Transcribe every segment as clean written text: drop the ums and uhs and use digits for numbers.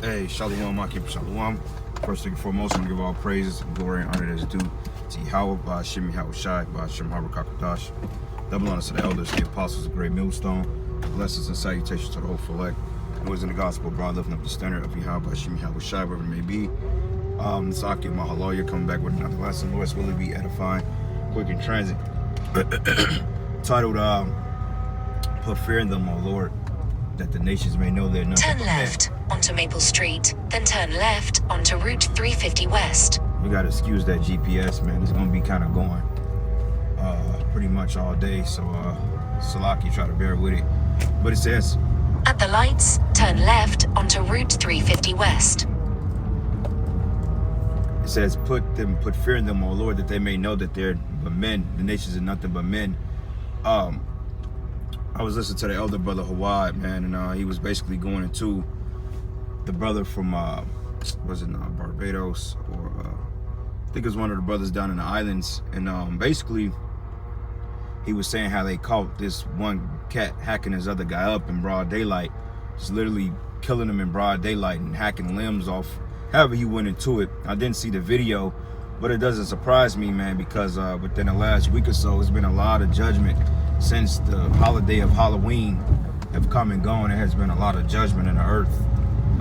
Hey, Shalom, Akim Shalom. First and foremost, I'm going to give all praises and glory and honor that's due to Yahweh, Ba'ashim Yahweh Shai, Ba'ashim Harakakadash. Double honor to the elders, the apostles, the great millstone. Blessings and salutations to the whole select. Boys in the gospel, bro, lifting up the standard of Yahweh, Ba'ashim Yahweh Shai, wherever it may be. This Akim Mahaloya coming back with another lesson. Lord's will it be edifying, quick in transit. Titled, Put Fear in Them, O Lord, that the nations may know their number. Turn left onto Maple Street, then turn left onto Route 350 West. We gotta excuse that GPS, man. It's gonna be kind of going pretty much all day, so Salaki, try to bear with it. But it says, At the lights, turn left onto Route 350 West. it says, put fear in them, O Lord, that they may know that they're but men. The nations are nothing but men. I was listening to the elder brother Hawad, man, and he was basically going into the brother from was it Barbados, or I think it was one of the brothers down in the islands, and basically he was saying how they caught this one cat hacking this other guy up in broad daylight, just literally killing him in broad daylight and hacking limbs off. However he went into it, I didn't see the video, but it doesn't surprise me, man, because within the last week or so, it's been a lot of judgment. Since the holiday of Halloween have come and gone, there has been a lot of judgment in the earth.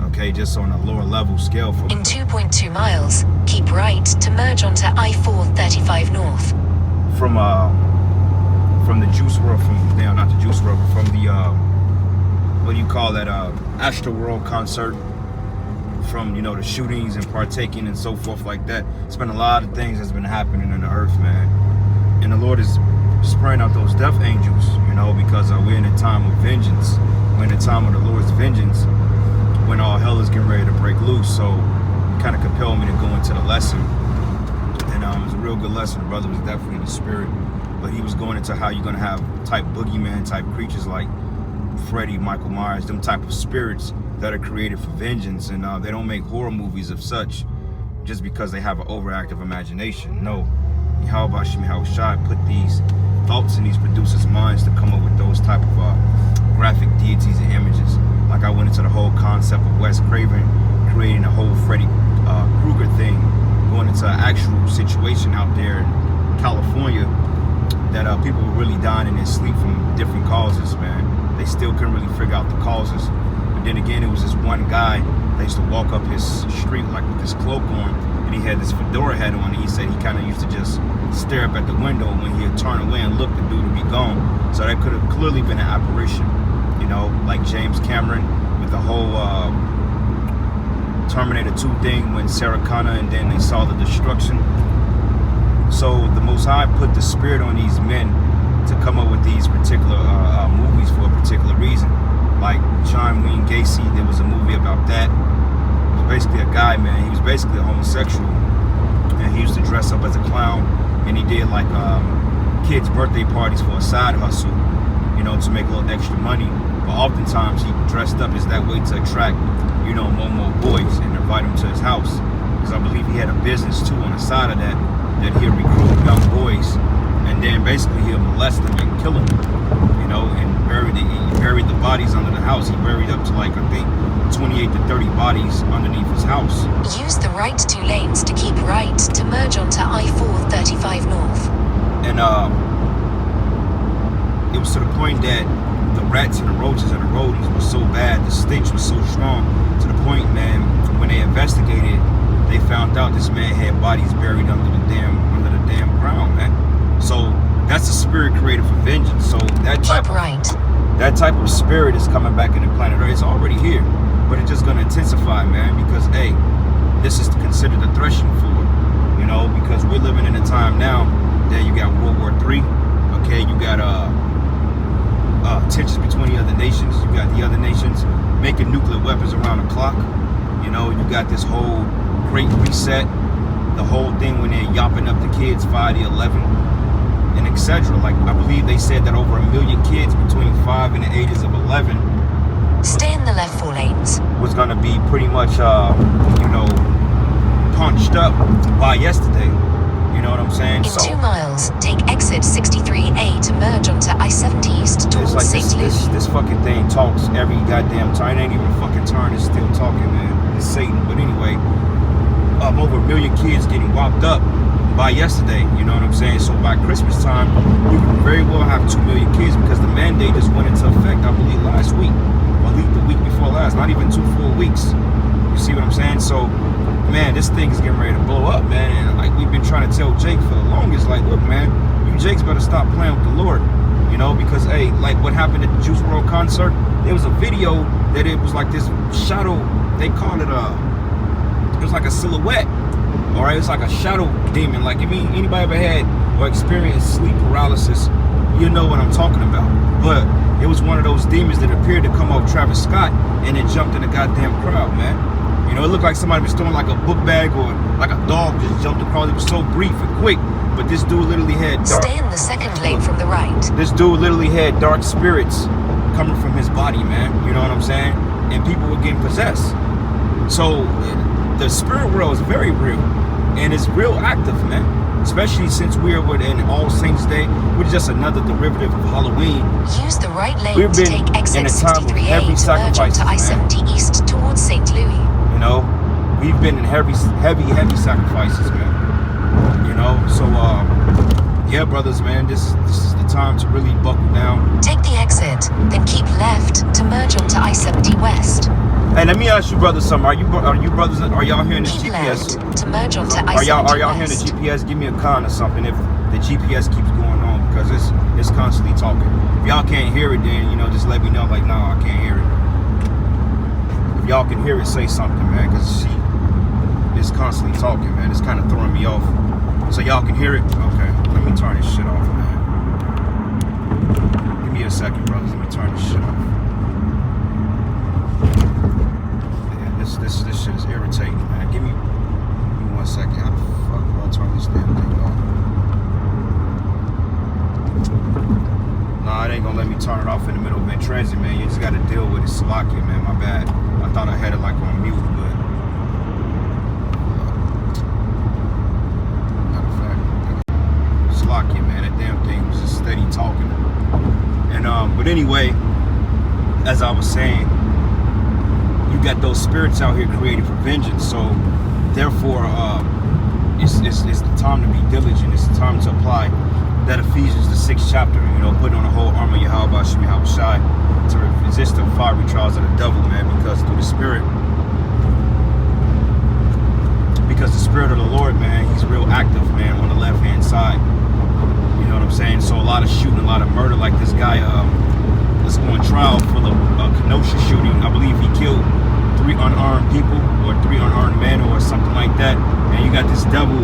Okay, just on a lower level scale. In 2.2 miles, keep right to merge onto I-435 North. From the Juice WRLD, not the Juice WRLD, but from the what do you call that? Astroworld concert. From the shootings and partaking and so forth like that. It's been a lot of things that's been happening in the earth, man. And the Lord is spraying out those death angels, because we're in a time of vengeance. We're in a time of the Lord's vengeance, when all hell is getting ready to break loose. So it kind of compelled me to go into the lesson. And it was a real good lesson. The brother was definitely in the spirit. But he was going into how you're going to have type boogeyman type creatures like Freddy, Michael Myers, them type of spirits that are created for vengeance. And they don't make horror movies of such just because they have an overactive imagination. No. Yahweh Ba'ashim Yahweh Shai put these thoughts in these producers' minds to come up with those type of graphic deities and images. Like I went into the whole concept of Wes Craven creating a whole Freddy Krueger thing, going into an actual situation out there in California that people were really dying in their sleep from different causes, man. They still couldn't really figure out the causes. But then again, it was this one guy that used to walk up his street like with his cloak on, and he had this fedora hat on, and he said he kind of used to just stare up at the window, and when he'd turn away and look, the dude would be gone. So that could have clearly been an apparition, like James Cameron with the whole Terminator 2 thing when Sarah Connor, and then they saw the destruction. So the Most High put the spirit on these men to come up with these particular movies for a particular reason. Like John Wayne Gacy, there was a movie about that. It was basically a guy, man. He was basically a homosexual, and he used to dress up as a clown, and he did like kids' birthday parties for a side hustle, to make a little extra money. But oftentimes he dressed up as that way to attract, more boys and invite them to his house. Because I believe he had a business too on the side of that he'll recruit young boys, and then basically he'll molest them and kill them, and he buried the bodies under the house. He buried up to like, I think, 28 to 30 bodies underneath his house. Use the right 2 lanes to keep right to merge onto I-435 North. And it was to the point that the rats and the roaches and the rodents were so bad, the stench was so strong, to the point, man, when they investigated, they found out this man had bodies buried under the damn ground, man. So that's a spirit created for vengeance. So that type of spirit is coming back in the planet Earth. It's already here, but it's just gonna intensify, man, because hey, this is considered the threshing floor, because we're living in a time now that you got World War III, okay, you got tensions between the other nations, you got the other nations making nuclear weapons around the clock, you got this whole Great Reset, the whole thing when they're yopping up the kids 5 to 11, and etc. Like I believe they said that over 1 million kids between 5 and the ages of 11 Stay in the left 4 lanes. was gonna be pretty much punched up by yesterday. You know what I'm saying? In 2 miles, take exit 63A to merge onto I-70 East towards like St. Louis. this fucking thing talks every goddamn turn. It ain't even a fucking turn. It's still talking, man. million kids getting whopped up by yesterday, you know what I'm saying? So by Christmas time, you can very well have 2 million kids because the mandate just went into effect, I believe, last week, or at least the week before last, not even 2 full weeks. You see what I'm saying? So, man, this thing is getting ready to blow up, man. And like we've been trying to tell Jake for the longest, like, look, man, you Jakes better stop playing with the Lord, you know, because, hey, like what happened at the Juice WRLD concert, there was a video that it was like this shadow, they call it it was like a silhouette. All right, it's like a shadow demon. Like, if anybody ever had or experienced sleep paralysis, you know what I'm talking about. But it was one of those demons that appeared to come off Travis Scott and then jumped in the goddamn crowd, man. You know, it looked like somebody was throwing like a book bag or like a dog just jumped across. It was so brief and quick. But this dude literally had Stay in the second lane from the right. This dude literally had dark spirits coming from his body, man. You know what I'm saying? And people were getting possessed. So the spirit world is very real. And it's real active, man. Especially since we're in All Saints Day, which is just another derivative of Halloween. Use the right lane We've to been take exit in a time of 63A heavy to merge sacrifices, onto I-70 East towards St. Louis. You know, we've been in heavy sacrifices, man. You know, so yeah, brothers, man, this is the time to really buckle down. Take the exit, then keep left to merge onto I-70 West. Hey, let me ask you, brothers, something. Are you brothers? Are y'all hearing the Keep GPS? left to merge onto I-70 Are y'all hearing the West. GPS? Give me a con or something if the GPS keeps going on, because it's constantly talking. If y'all can't hear it, then you know just let me know. Like, no, I can't hear it. If y'all can hear it, say something, man, because it's constantly talking, man. It's kind of throwing me off. So y'all can hear it? Okay, let me turn this shit off, man. Give me a second, brothers. Let me turn this shit off. This shit is irritating, man. Give me 1 second. How the fuck do I turn this damn thing off? Nah, it ain't gonna let me turn it off in the middle of mid-transit, man. You just gotta deal with it. Slovakia, man. My bad. I thought I had it like on mute, but matter of fact, Slovakia, man. That damn thing was just steady talking. And but anyway, as I was saying, you got those spirits out here created for vengeance. So therefore, it's the time to be diligent. It's the time to apply that Ephesians, the 6th chapter, you know, put on the whole armor of Yahweh Shai to resist the fiery trials of the devil, man, because through the spirit, because the spirit of the Lord, man, he's real active, man, on the left-hand side. You know what I'm saying? So a lot of shooting, a lot of murder, like this guy was on trial for the Kenosha shooting. I believe he killed 3 unarmed people or 3 unarmed men or something like that. And you got this devil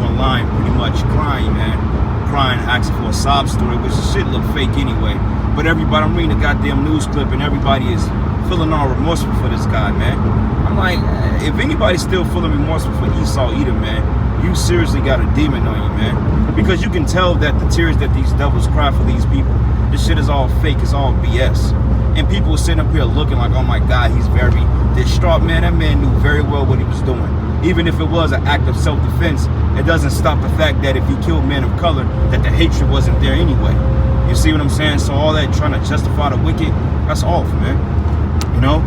online pretty much crying, man. Crying, asking for a sob story, which shit look fake anyway. But everybody, I'm reading a goddamn news clip and everybody is feeling all remorseful for this guy, man. I'm like, if anybody's still feeling remorseful for Esau Edom, man, you seriously got a demon on you, man. Because you can tell that the tears that these devils cry for these people, this shit is all fake, it's all BS. And people are sitting up here looking like, oh my God, he's very distraught. Man, that man knew very well what he was doing. Even if it was an act of self-defense, it doesn't stop the fact that if he killed men of color, that the hatred wasn't there anyway. You see what I'm saying? So all that trying to justify the wicked, that's off, man. You know?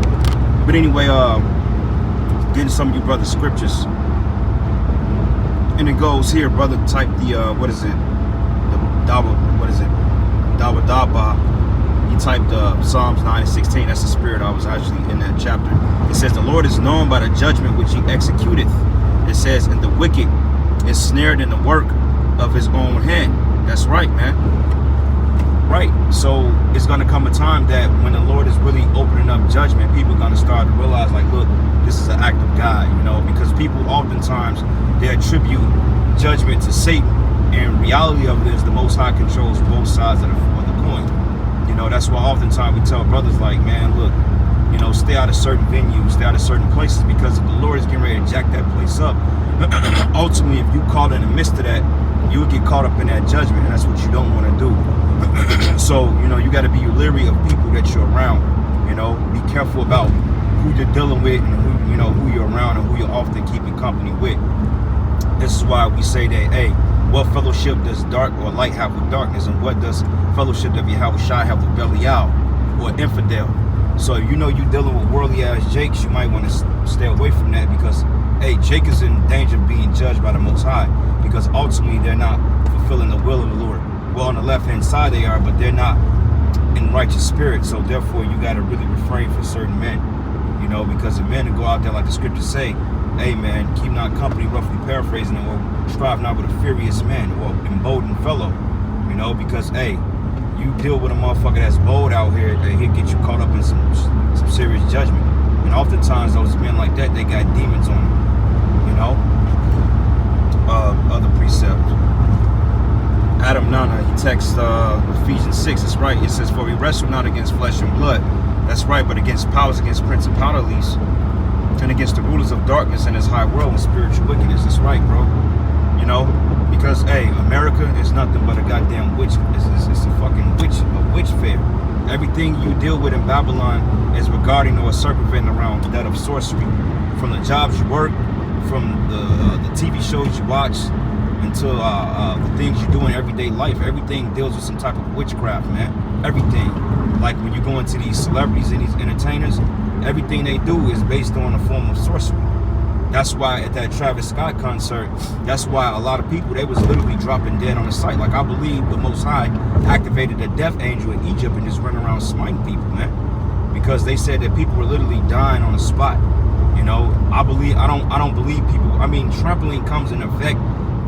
But anyway, getting some of you brothers' scriptures. And it goes here, brother, type the, what is it? The Dawa, what is it? Dawa Daba. He typed Psalms 9:16. That's the spirit. I was actually in that chapter. It says, the Lord is known by the judgment which he executeth. It says, and the wicked is snared in the work of his own hand. That's right, man. Right. So it's going to come a time that when the Lord is really opening up judgment, people are going to start to realize, like, look, this is an act of God, you know, because people oftentimes, they attribute judgment to Satan. And reality of it is the Most High controls both sides of the coin. You know, that's why oftentimes we tell brothers, like, man, look, you know, stay out of certain venues, stay out of certain places, because if the Lord is getting ready to jack that place up, ultimately, if you caught in the midst of that, you would get caught up in that judgment, and that's what you don't want to do. So, you know, you got to be leery of people that you're around. You know, be careful about who you're dealing with and who, you know, who you're around and who you're often keeping company with. This is why we say that, hey, what fellowship does dark or light have with darkness, and what does fellowship of Yahweh Shai have with Belial or infidel? So if you know you're dealing with worldly ass Jakes, you might want to stay away from that, because hey, Jake is in danger of being judged by the Most High, because ultimately they're not fulfilling the will of the Lord. Well, on the left hand side they are, but they're not in righteous spirit. So therefore you got to really refrain from certain men, you know, because the men that go out there, like the scriptures say, hey man, keep not company, roughly paraphrasing it, or strive not with a furious man or emboldened fellow, you know, because hey, you deal with a motherfucker that's bold out here, he'll get you caught up in some serious judgment. And oftentimes those men like that, they got demons on them, you know. Other precepts. Adam Nana, he texts Ephesians 6, it's right. It says, for we wrestle not against flesh and blood. That's right, but against powers, against principalities, and against the rulers of darkness in this high world and spiritual wickedness. That's right, bro. You know, because hey, America is nothing but a goddamn witch. It's a fucking witch fair. Everything you deal with in Babylon is regarding or circumventing around that of sorcery. From the jobs you work, from the TV shows you watch, until the things you do in everyday life. Everything deals with some type of witchcraft, man. Everything. Like when you go into these celebrities and these entertainers, everything they do is based on a form of sorcery. That's why at that Travis Scott concert, that's why a lot of people, they was literally dropping dead on the site. Like I believe the Most High activated the death angel in Egypt and just running around smiting people, man. Because they said that people were literally dying on the spot. You know, I don't believe people. I mean, trampling comes in effect,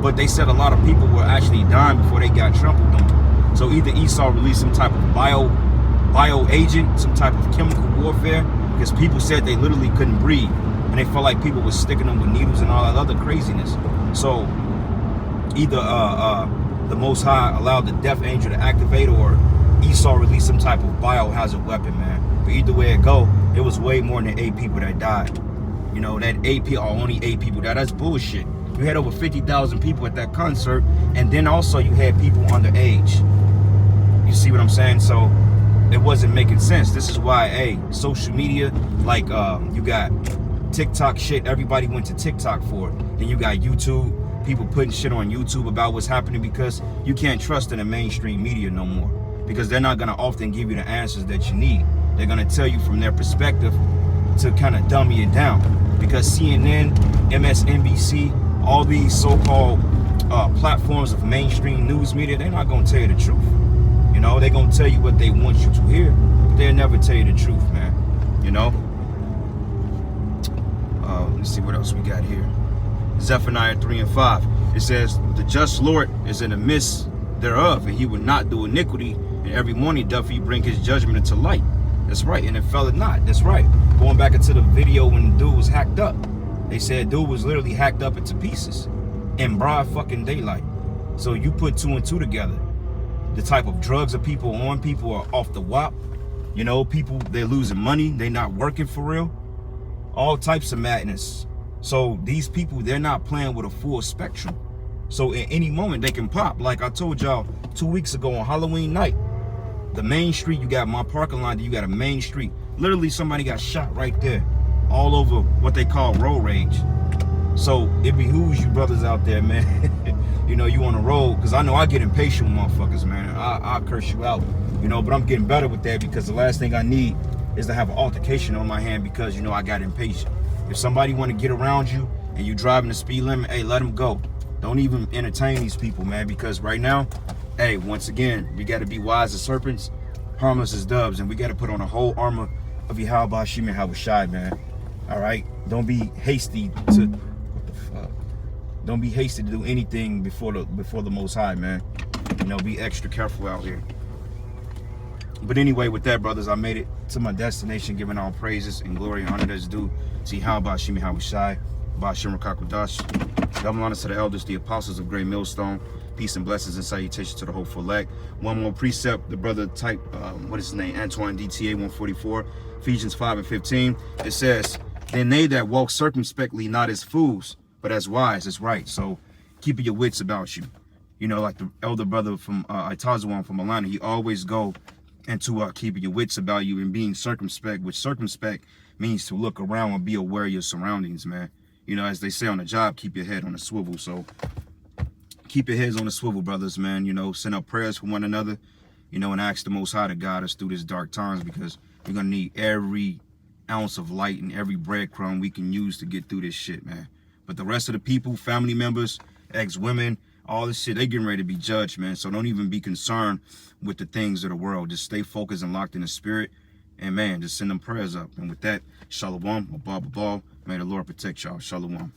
but they said a lot of people were actually dying before they got trampled on. So either Esau released some type of bio agent, some type of chemical warfare, because people said they literally couldn't breathe. And they felt like people were sticking them with needles and all that other craziness. So either the Most High allowed the death angel to activate, or Esau released some type of biohazard weapon, man. But either way it go, it was way more than 8 people that died. You know, that 8 people, only 8 people died. That's bullshit. You had over 50,000 people at that concert, and then also you had people underage. You see what I'm saying? So it wasn't making sense. This is why, hey, social media, like you got TikTok shit, everybody went to TikTok for it. Then you got YouTube, people putting shit on YouTube about what's happening, because you can't trust in the mainstream media no more, because they're not gonna often give you the answers that you need. They're gonna tell you from their perspective to kind of dummy it down, because CNN, MSNBC, all these so-called platforms of mainstream news media, they're not gonna tell you the truth. You know, they're gonna tell you what they want you to hear, but they'll never tell you the truth, man. You know. Let's see what else we got here. Zephaniah 3 and 5. It says, the just Lord is in the midst thereof, and he will not do iniquity, and every morning doth he bring his judgment into light. That's right, and it fell it not. That's right. Going back into the video when the dude was hacked up, they said dude was literally hacked up into pieces in broad fucking daylight. So you put 2 and 2 together. The type of drugs that people on, people are off the wop. You know, people, they're losing money, they're not working for real. All types of madness. So these people, they're not playing with a full spectrum. So at any moment they can pop. Like I told y'all 2 weeks ago on Halloween night, the main street, you got my parking lot, you got a main street. Literally somebody got shot right there, all over what they call road rage. So it behooves you brothers out there, man. You know, you on the road, because I know I get impatient with motherfuckers, man. I'll curse you out, you know, but I'm getting better with that, because the last thing I need is to have an altercation on my hand, because, you know, I got impatient. If somebody want to get around you and you driving the speed limit, hey, let them go. Don't even entertain these people, man, because right now, hey, once again, we got to be wise as serpents, harmless as doves, and we got to put on a whole armor of Yahweh Shem Yahushai, man. All right? Don't be hasty to, what the fuck? Don't be hasty to do anything before the Most High, man. You know, be extra careful out here. But anyway, with that, brothers, I made it to my destination, giving all praises and glory and honor that's due to Yahweh Shem Yahushai, Ba'ashem Rakakwadash. Double honors to the elders, the apostles of Great Millstone. Peace and blessings and salutations to the hopeful elect. One more precept, the brother type, what is his name? Antoine DTA 144, Ephesians 5 and 15. It says, then they that walk circumspectly, not as fools, but as wise, as right. So keeping your wits about you. You know, like the elder brother from Itazawan from Atlanta, he always go into keeping your wits about you and being circumspect, which circumspect means to look around and be aware of your surroundings, man. You know, as they say on the job, keep your head on a swivel. So keep your heads on the swivel, brothers, man. You know, send up prayers for one another, you know, and ask the Most High to guide us through this dark times, because We're gonna need every ounce of light and every breadcrumb we can use to get through this shit, man. But the rest of the people, family members, ex-women, all this shit, they getting ready to be judged, man. So don't even be concerned with the things of the world. Just stay focused and locked in the spirit. And man, just send them prayers up. And with that, shalom, above, may the Lord protect y'all. Shalom.